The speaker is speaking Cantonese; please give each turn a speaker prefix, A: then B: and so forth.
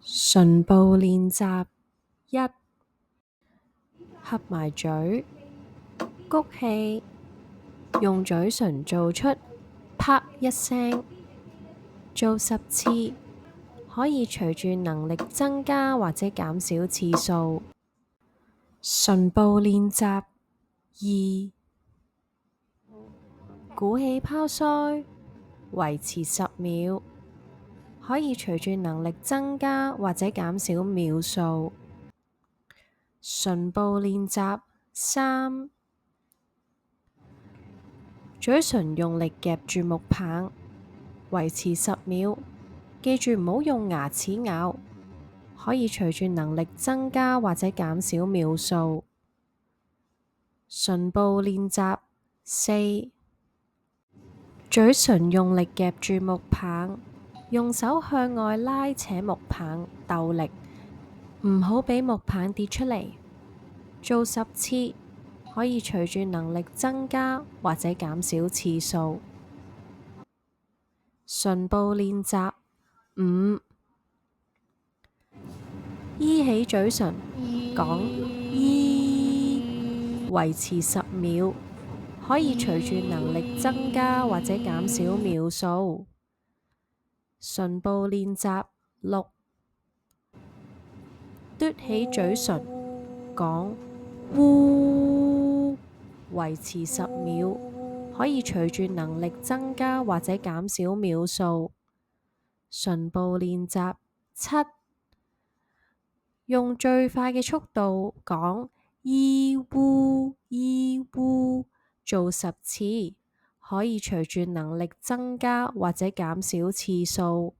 A: 唇部練習1，合埋嘴，谷氣，用嘴唇做出啪一聲，做10次，可以隨住能力增加或者減少次數。唇部練習2，鼓氣拋腮，維持10秒，可以隨住能力增加或者減少秒數。唇部練習3，嘴唇用力夾住木棒，維持10秒，記住唔好用牙齒咬，可以隨住能力增加或者減少秒數。唇部練習4，嘴唇用力夾住木棒，用手向外拉扯木棒，鬥力，唔好俾木棒跌出嚟。做10次，可以隨住能力增加或者減少次數。唇部練習5，依起嘴唇，講依，維持10秒，可以隨住能力增加或者減少秒數。唇部練習6，嘟起嘴唇，講嗚，維持10秒，可以隨住能力增加或者減少秒數。唇部練習7，用最快嘅速度講依嗚依嗚，做10次，可以隨住能力增加或者減少次數。